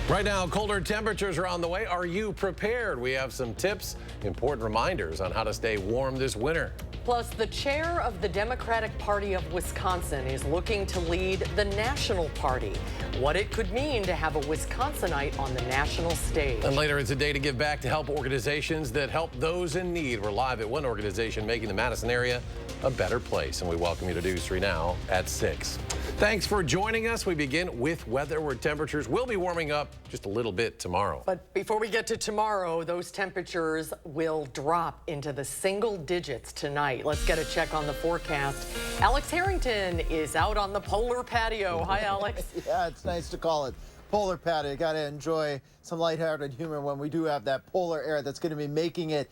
Right now, colder temperatures are on the way. Are you prepared? We have some tips, important reminders on how to stay warm this winter. Plus, the chair of the Democratic Party of Wisconsin is looking to lead the National Party. What it could mean to have a Wisconsinite on the national stage. And later, it's a day to give back to help organizations that help those in need. We're live at one organization making the Madison area a better place, and we welcome you to News 3 Now at 6. Thanks for joining us. We begin with weather where temperatures will be warming up just a little bit tomorrow. But before we get to tomorrow, those temperatures will drop into the single digits tonight. Let's get a check on the forecast. Alex Harrington is out on the polar patio. Hi, Alex. Yeah, it's nice to call it polar patio. Got to enjoy some lighthearted humor when we do have that polar air that's going to be making it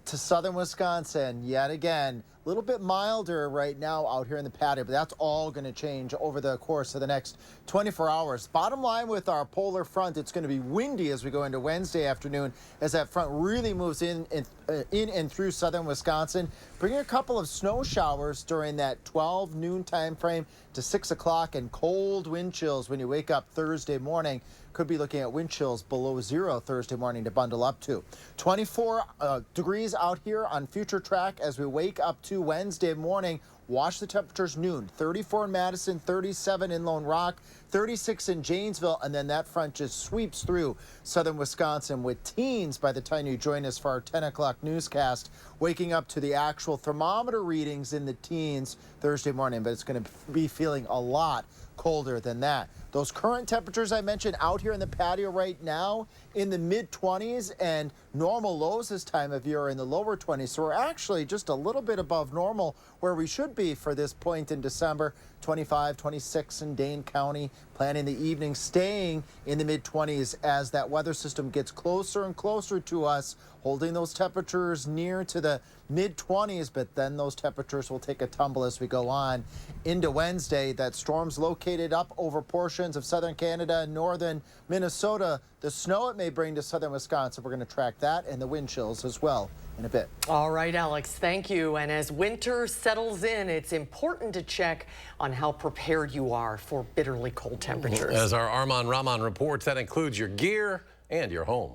to southern Wisconsin yet again. A little bit milder right now out here in the patio, but that's all going to change over the course of the next 24 hours. Bottom line with our polar front, it's going to be windy as we go into Wednesday afternoon as that front really moves in and through southern Wisconsin, bringing a couple of snow showers during that 12 noon time frame to 6 o'clock and cold wind chills when you wake up Thursday morning. Could be looking at wind chills below zero Thursday morning to bundle up to. 24 degrees out here on future track as we wake up to Wednesday morning. Watch the temperatures noon. 34 in Madison, 37 in Lone Rock, 36 in Janesville, and then that front just sweeps through southern Wisconsin with teens by the time you join us for our 10 o'clock newscast, waking up to the actual thermometer readings in the teens Thursday morning, but it's going to be feeling a lot colder than that. Those current temperatures I mentioned out here in the patio right now in the mid-20s, and normal lows this time of year are in the lower 20s. So we're actually just a little bit above normal where we should be for this point in December. 25, 26 in Dane County. Planning the evening staying in the mid-20s as that weather system gets closer and closer to us, holding those temperatures near to the mid-20s, but then those temperatures will take a tumble as we go on into Wednesday. That storm's located up over portions of southern Canada and northern Minnesota. The snow it may bring to southern Wisconsin, we're going to track that and the wind chills as well in a bit. All right, Alex, thank you. And as winter settles in, it's important to check on how prepared you are for bitterly cold temperatures. As our Armand Rahman reports, that includes your gear and your home.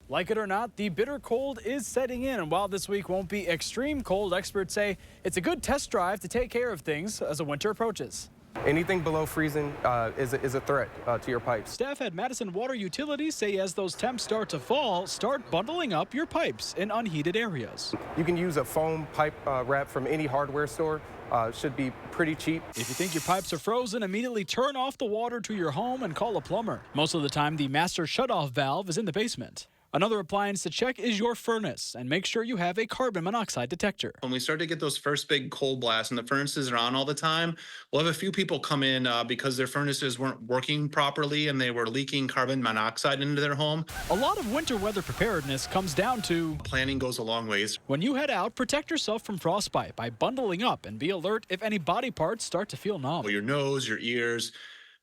Like it or not, the bitter cold is setting in, and while this week won't be extreme cold, experts say it's a good test drive to take care of things as the winter approaches. Anything below freezing is a threat to your pipes. Staff at Madison Water Utilities say as those temps start to fall, start bundling up your pipes in unheated areas. You can use a foam pipe wrap from any hardware store. Should be pretty cheap. If you think your pipes are frozen, immediately turn off the water to your home and call a plumber. Most of the time, the master shutoff valve is in the basement. Another appliance to check is your furnace, and make sure you have a carbon monoxide detector. When we start to get those first big cold blasts and the furnaces are on all the time, we'll have a few people come in because their furnaces weren't working properly and they were leaking carbon monoxide into their home. A lot of winter weather preparedness comes down to planning goes a long ways. When you head out, protect yourself from frostbite by bundling up and be alert if any body parts start to feel numb. Well, your nose, your ears,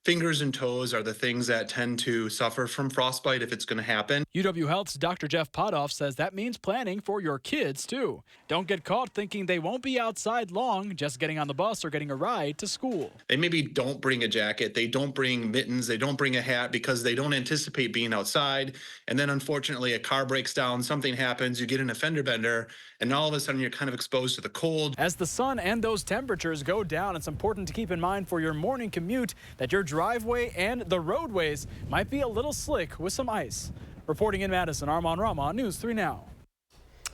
fingers and toes are the things that tend to suffer from frostbite if it's going to happen. UW Health's Dr. Jeff Potoff says that means planning for your kids, too. Don't get caught thinking they won't be outside long, just getting on the bus or getting a ride to school. They maybe don't bring a jacket, they don't bring mittens, they don't bring a hat because they don't anticipate being outside. And then unfortunately a car breaks down, something happens, you get in a fender bender, and all of a sudden you're kind of exposed to the cold. As the sun and those temperatures go down, it's important to keep in mind for your morning commute that your driveway and the roadways might be a little slick with some ice. Reporting in Madison, Armand Rahman, News 3 Now.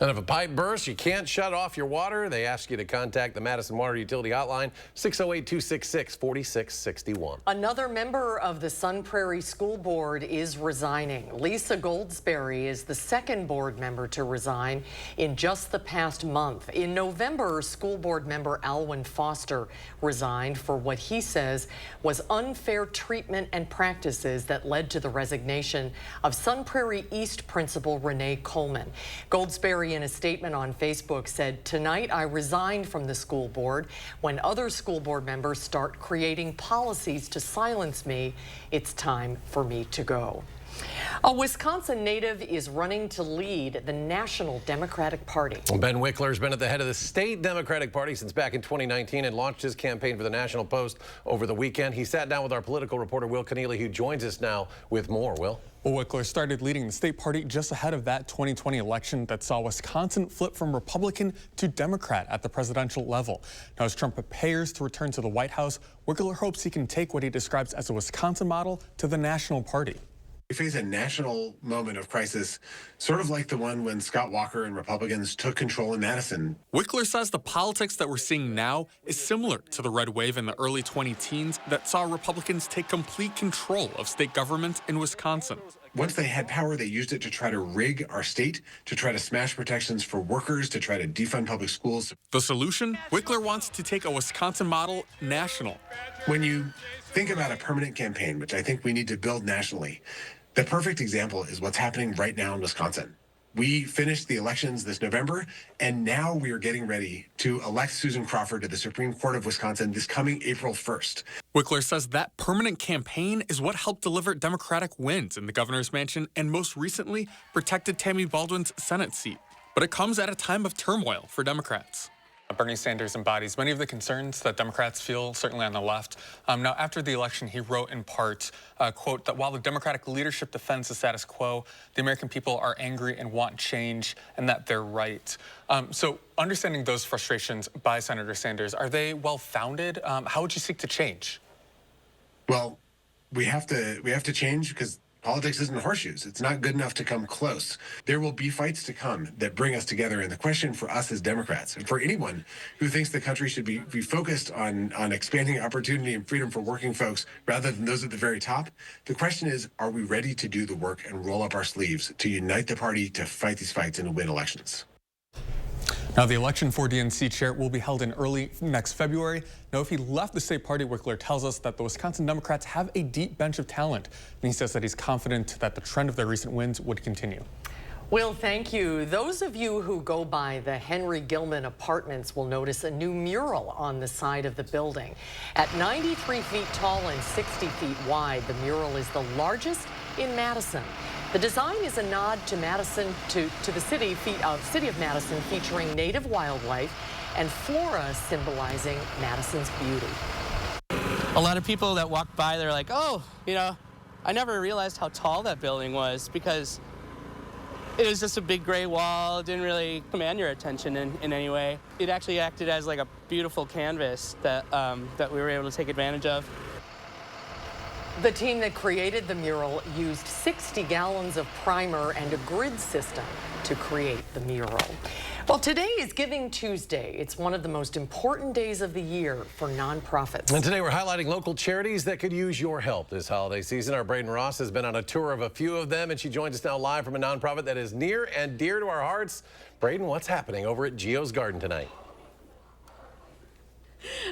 And if a pipe bursts, you can't shut off your water. They ask you to contact the Madison Water Utility Hotline, 608-266-4661. Another member of the Sun Prairie School Board is resigning. Lisa Goldsberry is the second board member to resign in just the past month. In November, school board member Alwyn Foster resigned for what he says was unfair treatment and practices that led to the resignation of Sun Prairie East principal Renee Coleman. Goldsberry, in a statement on Facebook, said, "Tonight I resigned from the school board. When other school board members start creating policies to silence me, it's time for me to go." A Wisconsin native is running to lead the National Democratic Party. Ben Wickler's been at the head of the state Democratic Party since back in 2019 and launched his campaign for the National Post over the weekend. He sat down with our political reporter, Will Keneally, who joins us now with more. Will? Well, Wickler started leading the state party just ahead of that 2020 election that saw Wisconsin flip from Republican to Democrat at the presidential level. Now, as Trump prepares to return to the White House, Wickler hopes he can take what he describes as a Wisconsin model to the national party. We face a national moment of crisis, sort of like the one when Scott Walker and Republicans took control in Madison. Wickler says the politics that we're seeing now is similar to the red wave in the early 2010s that saw Republicans take complete control of state government in Wisconsin. Once they had power, they used it to try to rig our state, to try to smash protections for workers, to try to defund public schools. The solution? Wickler wants to take a Wisconsin model national. When you think about a permanent campaign, which I think we need to build nationally, the perfect example is what's happening right now in Wisconsin. We finished the elections this November, and now we are getting ready to elect Susan Crawford to the Supreme Court of Wisconsin this coming April 1st. Wickler says that permanent campaign is what helped deliver Democratic wins in the governor's mansion and most recently protected Tammy Baldwin's Senate seat. But it comes at a time of turmoil for Democrats. Bernie Sanders embodies many of the concerns that Democrats feel, certainly on the left. Now, after the election, he wrote in part, quote, that while the Democratic leadership defends the status quo, the American people are angry and want change, and that they're right. So understanding those frustrations by Senator Sanders, are they well-founded? How would you seek to change? Well, we have to change because politics isn't horseshoes. It's not good enough to come close. There will be fights to come that bring us together. And the question for us as Democrats, and for anyone who thinks the country should be focused on expanding opportunity and freedom for working folks rather than those at the very top, the question is, are we ready to do the work and roll up our sleeves to unite the party to fight these fights and to win elections? Now, the election for DNC chair will be held in early next February. Now, if he left the state party, Wickler tells us that the Wisconsin Democrats have a deep bench of talent. And he says that he's confident that the trend of their recent wins would continue. Will, thank you. Those of you who go by the Henry Gilman Apartments will notice a new mural on the side of the building. At 93 feet tall and 60 feet wide, the mural is the largest in Madison. The design is a nod to Madison, to the city of Madison, featuring native wildlife and flora symbolizing Madison's beauty. A lot of people that walk by, they're like, oh, you know, I never realized how tall that building was because it was just a big gray wall. It didn't really command your attention in any way. It actually acted as like a beautiful canvas that we were able to take advantage of. The team that created the mural used 60 gallons of primer and a grid system to create the mural. Well, today is Giving Tuesday. It's one of the most important days of the year for nonprofits. And today we're highlighting local charities that could use your help this holiday season. Our Braden Ross has been on a tour of a few of them, and she joins us now live from a nonprofit that is near and dear to our hearts. Braden, what's happening over at Geo's Garden tonight?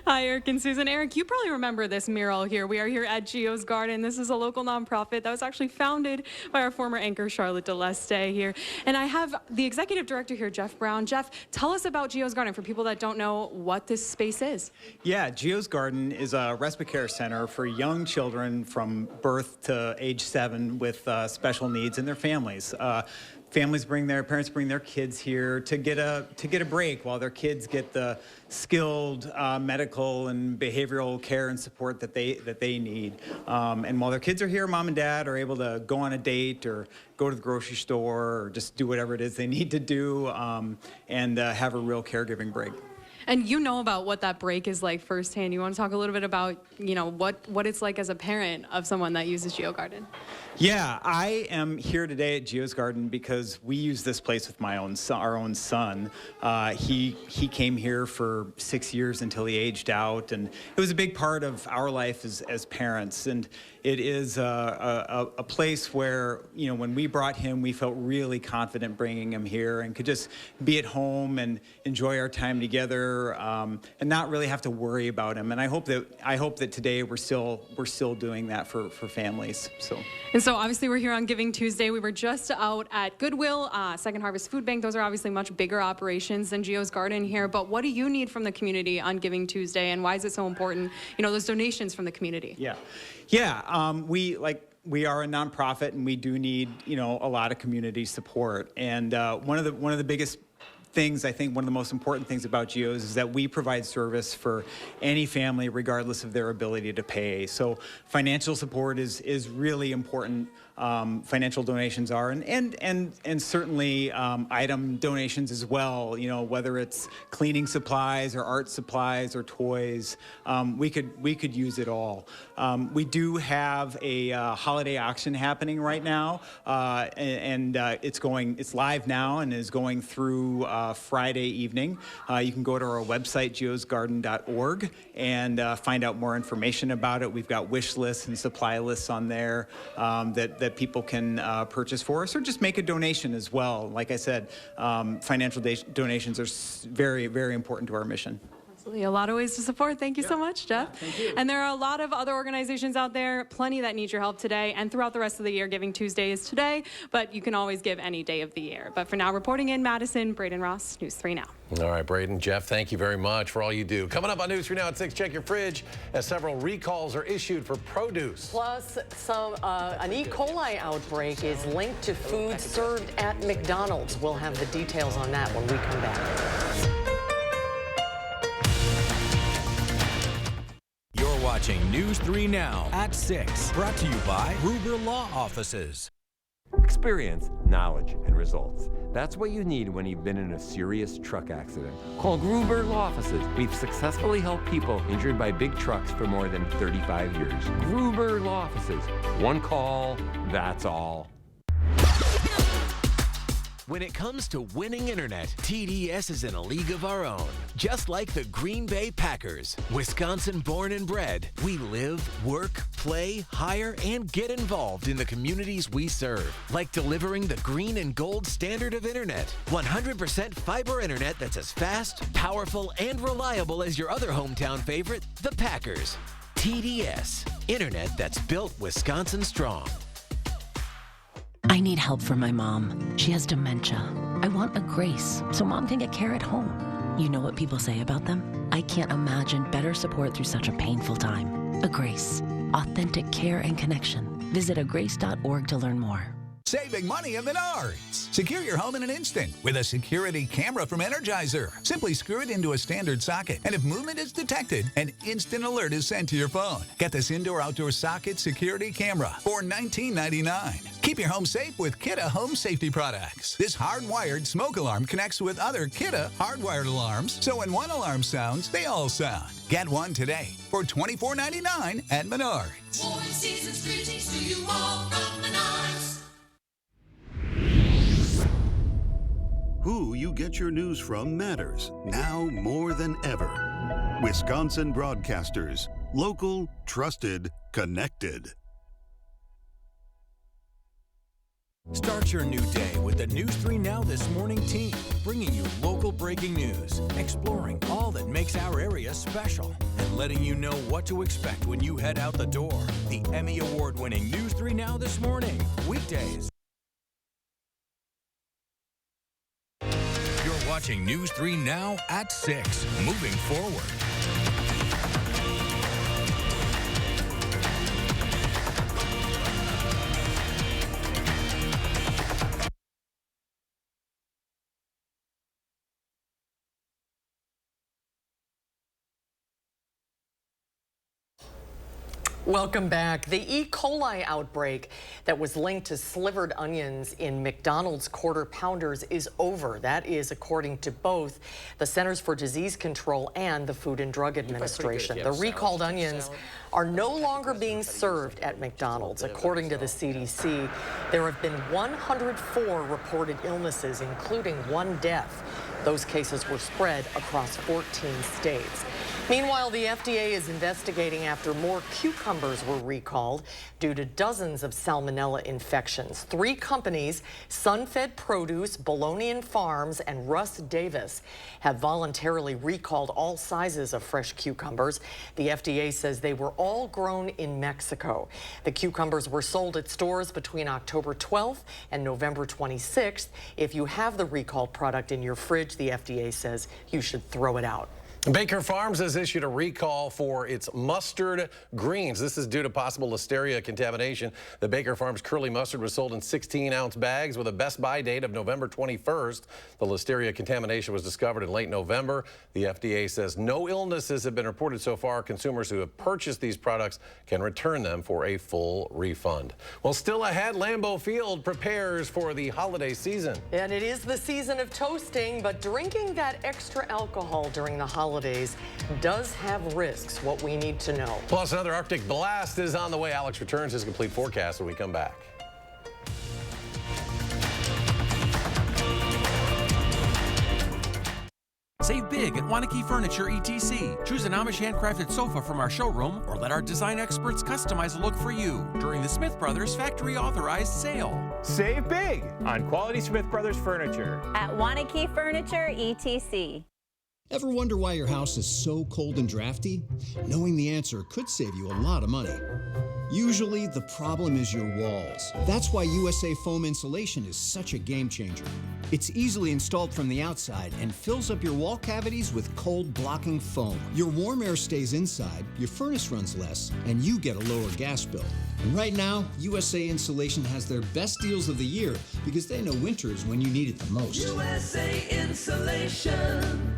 Hi, Eric and Susan. Eric, you probably remember this mural here. We are here at Geo's Garden. This is a local nonprofit that was actually founded by our former anchor, Charlotte DeLeste here. And I have the executive director here, Jeff Brown. Jeff, tell us about Geo's Garden for people that don't know what this space is. Yeah, Geo's Garden is a respite care center for young children from birth to age 7 with special needs and their families. Parents bring their kids here to get a break while their kids get the skilled medical and behavioral care and support that they need. And while their kids are here, mom and dad are able to go on a date or go to the grocery store or just do whatever it is they need to do and have a real caregiving break. And you know about what that break is like firsthand. You want to talk a little bit about, you know, what it's like as a parent of someone that uses Geo Garden? Yeah, I am here today at Geo's Garden because we use this place with our own son. He came here for 6 years until he aged out, and it was a big part of our life as parents. And it is a place where, you know, when we brought him, we felt really confident bringing him here and could just be at home and enjoy our time together and not really have to worry about him. And I hope that today we're still doing that for families. And so obviously we're here on Giving Tuesday. We were just out at Goodwill, Second Harvest Food Bank. Those are obviously much bigger operations than Geo's Garden here. But what do you need from the community on Giving Tuesday, and why is it so important? You know, those donations from the community. Yeah. We we are a nonprofit, and we do need, you know, a lot of community support. And one of the biggest things, I think one of the most important things about GEOs is that we provide service for any family regardless of their ability to pay. So financial support is really important. Financial donations are, and certainly item donations as well. You know, whether it's cleaning supplies or art supplies or toys, we could use it all. We do have a holiday auction happening right now, and it's live now and is going through Friday evening. You can go to our website, geosgarden.org, and find out more information about it. We've got wish lists and supply lists on there that people can purchase for us, or just make a donation as well. Like I said, financial donations are very, very important to our mission. Absolutely. A lot of ways to support. Thank you so much, Jeff. Yeah, thank you. And there are a lot of other organizations out there, plenty that need your help today and throughout the rest of the year. Giving Tuesday is today, but you can always give any day of the year. But for now, reporting in Madison, Braden Ross, News 3 Now. All right, Braden, Jeff, thank you very much for all you do. Coming up on News 3 Now at 6, check your fridge as several recalls are issued for produce. Plus, an E. coli outbreak is linked to food served at McDonald's. We'll have the details on that when we come back. You're watching News 3 Now at 6, brought to you by Gruber Law Offices. Experience, knowledge, and results. That's what you need when you've been in a serious truck accident. Call Gruber Law Offices. We've successfully helped people injured by big trucks for more than 35 years. Gruber Law Offices. One call, that's all. When it comes to winning internet, TDS is in a league of our own. Just like the Green Bay Packers. Wisconsin born and bred, we live, work, play, hire, and get involved in the communities we serve. Like delivering the green and gold standard of internet. 100% fiber internet that's as fast, powerful, and reliable as your other hometown favorite, the Packers. TDS, internet that's built Wisconsin strong. I need help for my mom. She has dementia. I want a Grace so Mom can get care at home. You know what people say about them? I can't imagine better support through such a painful time. A Grace. Authentic care and connection. Visit agrace.org to learn more. Saving money at Menards. Secure your home in an instant with a security camera from Energizer. Simply screw it into a standard socket, and if movement is detected, an instant alert is sent to your phone. Get this indoor-outdoor socket security camera for $19.99. Keep your home safe with Kidde home safety products. This hardwired smoke alarm connects with other Kidde hardwired alarms, so when one alarm sounds, they all sound. Get one today for $24.99 at Menards. More season's greetings to you all from Menards. Who you get your news from matters, now more than ever. Wisconsin Broadcasters. Local, trusted, connected. Start your new day with the News 3 Now This Morning team, bringing you local breaking news, exploring all that makes our area special, and letting you know what to expect when you head out the door. The Emmy Award-winning News 3 Now This Morning, weekdays. You're watching News 3 Now at 6, moving forward. Welcome back. The E. coli outbreak that was linked to slivered onions in McDonald's Quarter Pounders is over. That is according to both the Centers for Disease Control and the Food and Drug Administration. The recalled onions are no longer being served at McDonald's. According to the CDC, there have been 104 reported illnesses, including one death. Those cases were spread across 14 states. Meanwhile, the FDA is investigating after more cucumbers were recalled due to dozens of salmonella infections. 3 companies, Sunfed Produce, Bolognian Farms, and Russ Davis, have voluntarily recalled all sizes of fresh cucumbers. The FDA says they were all grown in Mexico. The cucumbers were sold at stores between October 12th and November 26th. If you have the recalled product in your fridge, the FDA says you should throw it out. Baker Farms has issued a recall for its mustard greens. This is due to possible listeria contamination. The Baker Farms curly mustard was sold in 16-ounce bags with a best buy date of November 21st. The listeria contamination was discovered in late November. The FDA says no illnesses have been reported so far. Consumers who have purchased these products can return them for a full refund. Well, still ahead, Lambeau Field prepares for the holiday season. And it is the season of toasting, but drinking that extra alcohol during the holidays does have risks, what we need to know. Plus, another Arctic blast is on the way. Alex returns his complete forecast when we come back. Save big at Wanakee Furniture ETC. Choose an Amish handcrafted sofa from our showroom or let our design experts customize a look for you during the Smith Brothers factory authorized sale. Save big on quality Smith Brothers furniture at Wanakee Furniture ETC. Ever wonder why your house is so cold and drafty? Knowing the answer could save you a lot of money. Usually, the problem is your walls. That's why USA Foam Insulation is such a game changer. It's easily installed from the outside and fills up your wall cavities with cold-blocking foam. Your warm air stays inside, your furnace runs less, and you get a lower gas bill. And right now, USA Insulation has their best deals of the year because they know winter is when you need it the most. USA Insulation.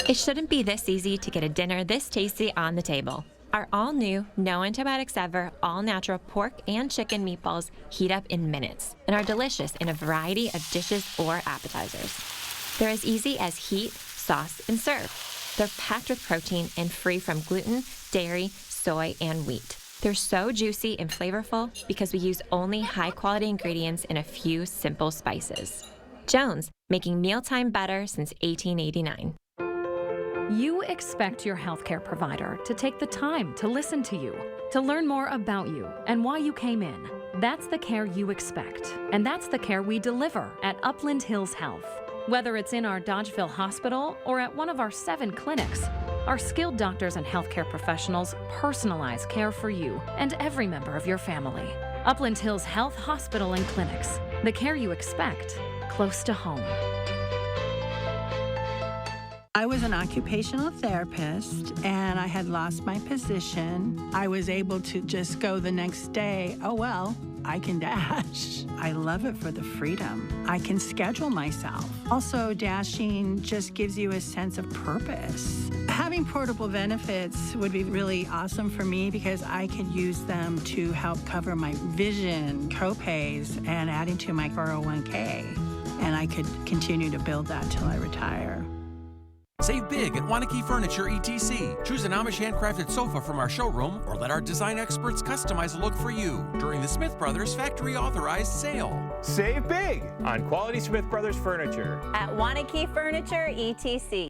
It shouldn't be this easy to get a dinner this tasty on the table. Our all-new, no antibiotics ever, all-natural pork and chicken meatballs heat up in minutes and are delicious in a variety of dishes or appetizers. They're as easy as heat, sauce, and serve. They're packed with protein and free from gluten, dairy, soy, and wheat. They're so juicy and flavorful because we use only high-quality ingredients and a few simple spices. Jones, making mealtime better since 1889. You expect your healthcare provider to take the time to listen to you, to learn more about you and why you came in. That's the care you expect, and that's the care we deliver at Upland Hills Health. Whether it's in our Dodgeville Hospital or at one of our 7 clinics, our skilled doctors and healthcare professionals personalize care for you and every member of your family. Upland Hills Health Hospital and Clinics, the care you expect, close to home. I was an occupational therapist and I had lost my position. I was able to just go the next day, oh well, I can dash. I love it for the freedom. I can schedule myself. Also, dashing just gives you a sense of purpose. Having portable benefits would be really awesome for me because I could use them to help cover my vision, co-pays, and adding to my 401k. And I could continue to build that till I retire. Save big at Wanakee Furniture ETC. Choose an Amish handcrafted sofa from our showroom or let our design experts customize a look for you during the Smith Brothers factory authorized sale. Save big on quality Smith Brothers furniture at Wanakee Furniture ETC.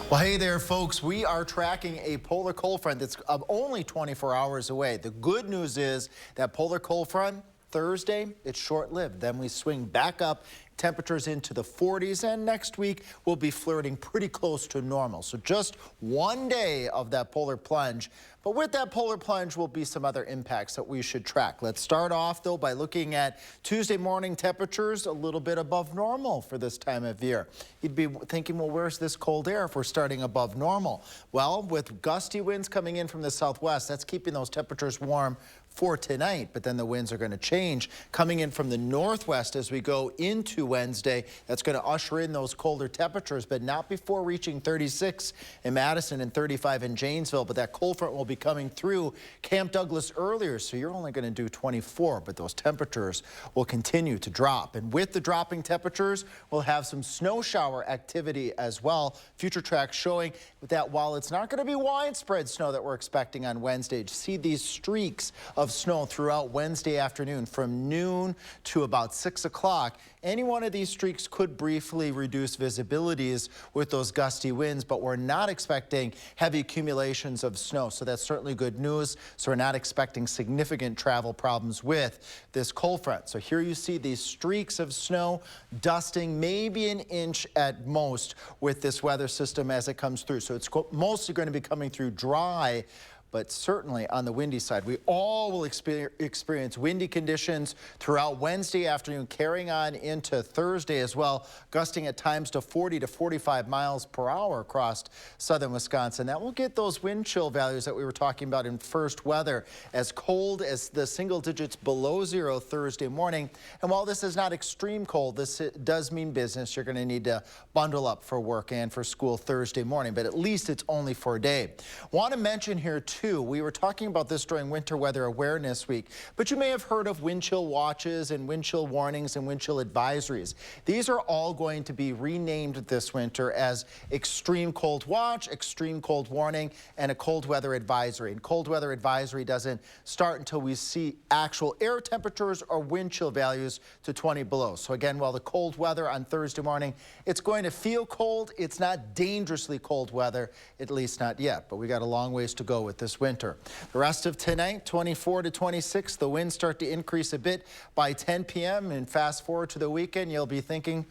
Well, hey there, folks. We are tracking a polar cold front that's only 24 hours away. The good news is that polar cold front, Thursday, it's short-lived. Then we swing back up, temperatures into the 40s, and next week we'll be flirting pretty close to normal. So just one day of that polar plunge. But with that polar plunge will be some other impacts that we should track. Let's start off, though, by looking at Tuesday morning temperatures a little bit above normal for this time of year. You'd be thinking, well, where's this cold air if we're starting above normal? Well, with gusty winds coming in from the southwest, that's keeping those temperatures warm for tonight, but then the winds are going to change. Coming in from the northwest as we go into Wednesday, that's going to usher in those colder temperatures, but not before reaching 36 in Madison and 35 in Janesville. But that cold front will be coming through Camp Douglas earlier, so you're only going to do 24, but those temperatures will continue to drop. And with the dropping temperatures, we'll have some snow shower activity as well. Future tracks showing that while it's not going to be widespread snow that we're expecting on Wednesday, to see these streaks of snow throughout Wednesday afternoon from noon to about 6 o'clock. Any one of these streaks could briefly reduce visibilities with those gusty winds, but we're not expecting heavy accumulations of snow. So that's certainly good news. So we're not expecting significant travel problems with this cold front. So here you see these streaks of snow dusting maybe an inch at most with this weather system as it comes through. So it's mostly going to be coming through dry, but certainly on the windy side. We all will experience windy conditions throughout Wednesday afternoon, carrying on into Thursday as well, gusting at times to 40 to 45 miles per hour across southern Wisconsin. That will get those wind chill values that we were talking about in first weather as cold as the single digits below zero Thursday morning. And while this is not extreme cold, this does mean business. You're going to need to bundle up for work and for school Thursday morning, but at least it's only for a day. Want to mention here too, we were talking about this during Winter Weather Awareness Week, but you may have heard of wind chill watches and wind chill warnings and wind chill advisories. These are all going to be renamed this winter as extreme cold watch, extreme cold warning, and a cold weather advisory. And cold weather advisory doesn't start until we see actual air temperatures or wind chill values to 20 below. So again, while the cold weather on Thursday morning, it's going to feel cold. It's not dangerously cold weather, at least not yet, but we got a long ways to go with this winter. The rest of tonight, 24 to 26, the winds start to increase a bit by 10 p.m. and fast forward to the weekend, you'll be thinking,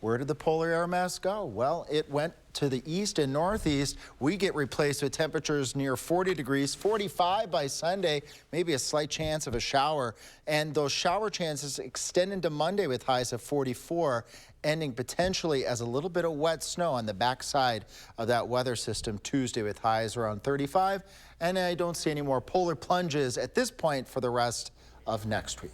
where did the polar air mass go? Well, it went to the east and northeast. We get replaced with temperatures near 40 degrees, 45 by Sunday, maybe a slight chance of a shower. And those shower chances extend into Monday with highs of 44, ending potentially as a little bit of wet snow on the backside of that weather system Tuesday with highs around 35. And I don't see any more polar plunges at this point for the rest of next week.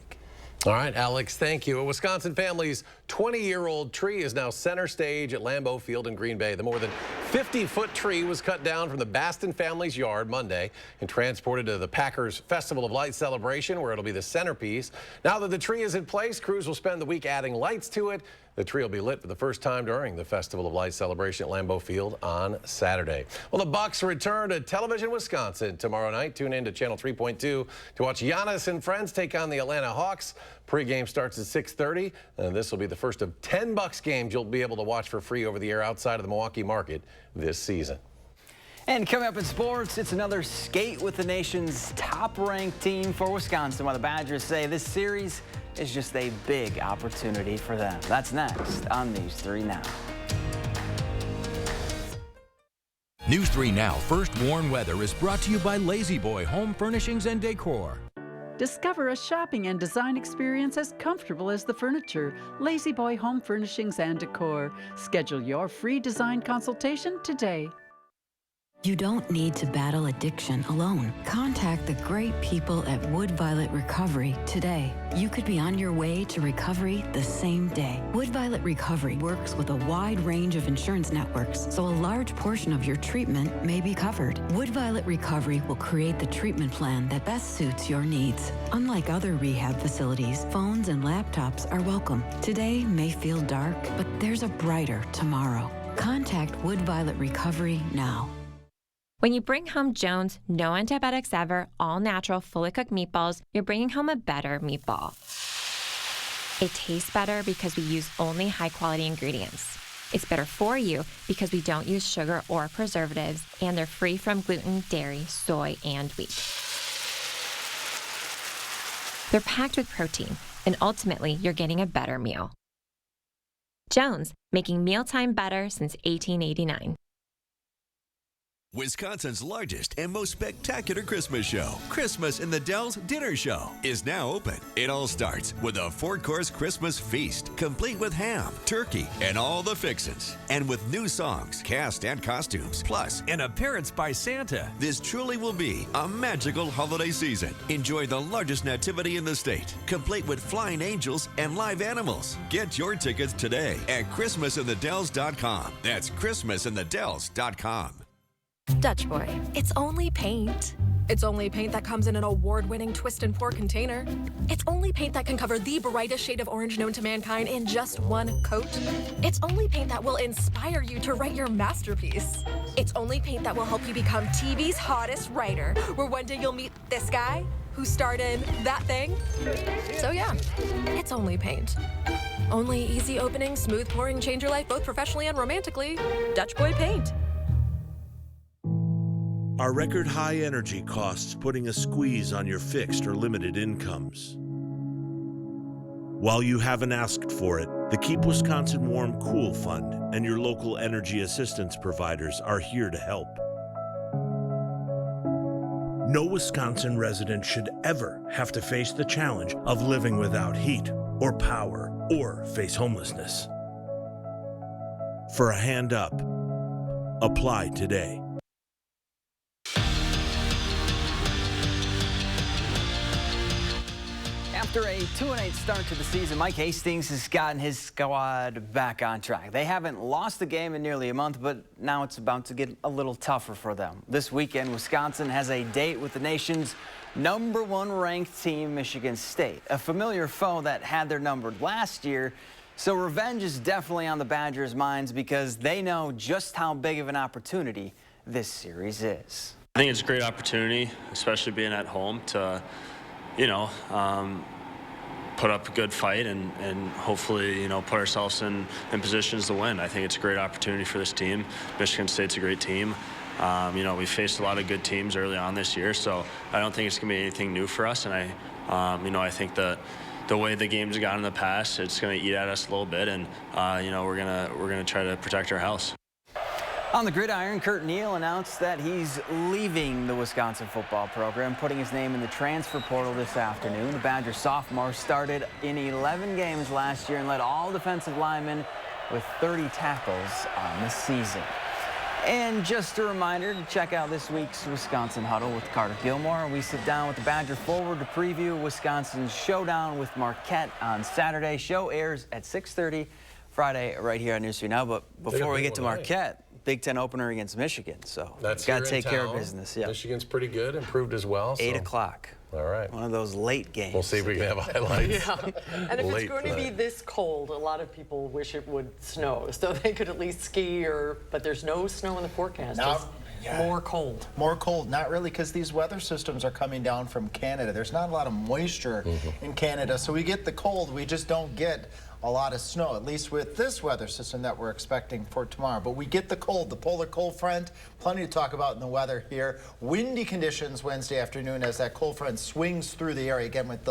All right, Alex, thank you. A Wisconsin family's 20-year-old tree is now center stage at Lambeau Field in Green Bay. The more than 50-foot tree was cut down from the Baston family's yard Monday and transported to the Packers Festival of Lights celebration, where it'll be the centerpiece. Now that the tree is in place, crews will spend the week adding lights to it. The tree will be lit for the first time during the Festival of Lights celebration at Lambeau Field on Saturday. Well, the Bucs return to Television Wisconsin tomorrow night. Tune in to Channel 3.2 to watch Giannis and friends take on the Atlanta Hawks. Pre-game starts at 6:30, and this will be the first of 10 Bucs games you'll be able to watch for free over the air outside of the Milwaukee market this season. And coming up in sports, it's another skate with the nation's top-ranked team for Wisconsin, while the Badgers say this series is just a big opportunity for them. That's next on News 3 Now. News 3 Now First Warn Weather is brought to you by Lazy Boy Home Furnishings and Decor. Discover a shopping and design experience as comfortable as the furniture. Lazy Boy Home Furnishings and Decor. Schedule your free design consultation today. You don't need to battle addiction alone. Contact the great people at Wood Violet Recovery today. You could be on your way to recovery the same day. Wood Violet Recovery works with a wide range of insurance networks, so a large portion of your treatment may be covered. Wood Violet Recovery will create the treatment plan that best suits your needs. Unlike other rehab facilities, phones and laptops are welcome. Today may feel dark, but there's a brighter tomorrow. Contact Wood Violet Recovery now. When you bring home Jones No Antibiotics Ever all-natural fully cooked meatballs, you're bringing home a better meatball. It tastes better because we use only high-quality ingredients. It's better for you because we don't use sugar or preservatives, and they're free from gluten, dairy, soy, and wheat. They're packed with protein, and ultimately, you're getting a better meal. Jones, making mealtime better since 1889. Wisconsin's largest and most spectacular Christmas show, Christmas in the Dells Dinner Show, is now open. It all starts with a 4-course Christmas feast, complete with ham, turkey, and all the fixins. And with new songs, cast and costumes, plus an appearance by Santa. This truly will be a magical holiday season. Enjoy the largest nativity in the state, complete with flying angels and live animals. Get your tickets today at ChristmasInTheDells.com. That's ChristmasInTheDells.com. Dutch Boy. It's only paint. It's only paint that comes in an award-winning twist and pour container. It's only paint that can cover the brightest shade of orange known to mankind in just one coat. It's only paint that will inspire you to write your masterpiece. It's only paint that will help you become TV's hottest writer, where one day you'll meet this guy who starred in that thing. So yeah, it's only paint. Only easy opening, smooth pouring, change your life both professionally and romantically. Dutch Boy Paint. Are record high energy costs putting a squeeze on your fixed or limited incomes? While you haven't asked for it, the Keep Wisconsin Warm Cool Fund and your local energy assistance providers are here to help. No Wisconsin resident should ever have to face the challenge of living without heat or power or face homelessness. For a hand up, apply today. After a 2-8 start to the season, Mike Hastings has gotten his squad back on track. They haven't lost a game in nearly a month, but now it's about to get a little tougher for them. This weekend, Wisconsin has a date with the nation's #1 ranked team, Michigan State, a familiar foe that had their numbered last year. So revenge is definitely on the Badgers' minds because they know just how big of an opportunity this series is. I think it's a great opportunity, especially being at home, to, put up a good fight and hopefully, put ourselves in positions to win. I think it's a great opportunity for this team. Michigan State's a great team. We faced a lot of good teams early on this year, so I don't think it's going to be anything new for us. And I think that the way the games have gone in the past, it's going to eat at us a little bit, and we're gonna try to protect our house. On the gridiron, Kurt Neal announced that he's leaving the Wisconsin football program, putting his name in the transfer portal this afternoon. The Badger sophomore started in 11 games last year and led all defensive linemen with 30 tackles on the season. And just a reminder to check out this week's Wisconsin Huddle with Carter Gilmore. We sit down with the Badger forward to preview Wisconsin's showdown with Marquette on Saturday. Show airs at 6:30 Friday right here on News 3 Now. But before we get to Marquette, Big Ten opener against Michigan, so that's got to take care of business. Yeah, Michigan's pretty good, improved as well. 8 o'clock. All right. One of those late games. We'll see if we can have highlights. Yeah. And if it's going to be this cold, a lot of people wish it would snow, so they could at least ski, but there's no snow in the forecast. Just more cold. More cold. Not really, because these weather systems are coming down from Canada. There's not a lot of moisture in Canada, so we get the cold. We just don't get a lot of snow, at least with this weather system that we're expecting for tomorrow. But we get the cold, the polar cold front. Plenty to talk about in the weather here. Windy conditions Wednesday afternoon as that cold front swings through the area. Again, with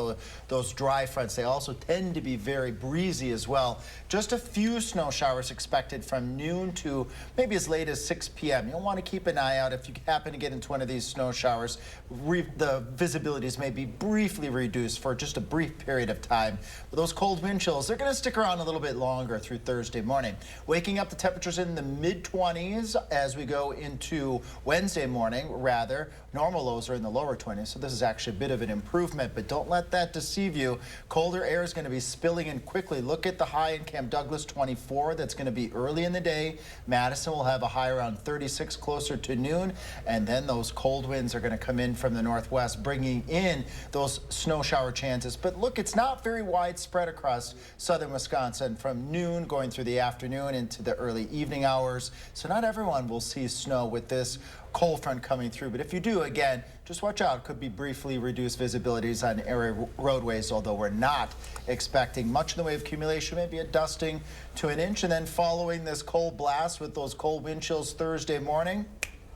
those dry fronts, they also tend to be very breezy as well. Just a few snow showers expected from noon to maybe as late as 6 p.m. You'll want to keep an eye out if you happen to get into one of these snow showers. The visibilities may be briefly reduced for just a brief period of time. But those cold wind chills, they're going to stick around a little bit longer through Thursday morning. Waking up, the temperatures in the mid-20s as we go into Wednesday morning. Rather, normal lows are in the lower 20s, so this is actually a bit of an improvement, but don't let that deceive you. Colder air is going to be spilling in quickly. Look at the high in Camp Douglas, 24. That's going to be early in the day. Madison will have a high around 36 closer to noon, and then those cold winds are going to come in from the northwest, bringing in those snow shower chances. But look, it's not very widespread across southern Wisconsin from noon going through the afternoon into the early evening hours. So not everyone will see snow with this cold front coming through. But if you do, again, just watch out. Could be briefly reduced visibilities on area roadways, although we're not expecting much in the way of accumulation, maybe a dusting to an inch. And then following this cold blast with those cold wind chills Thursday morning,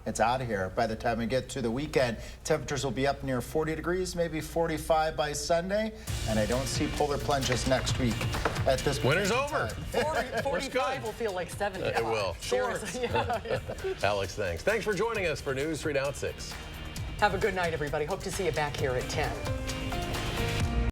it's out of here. By the time we get to the weekend, temperatures will be up near 40 degrees, maybe 45 by Sunday. And I don't see polar plunges next week at this point. Winter's over. 45 will feel like 70. It will. Seriously. Alex, thanks. Thanks for joining us for News 3 Now at 6. Have a good night, everybody. Hope to see you back here at 10.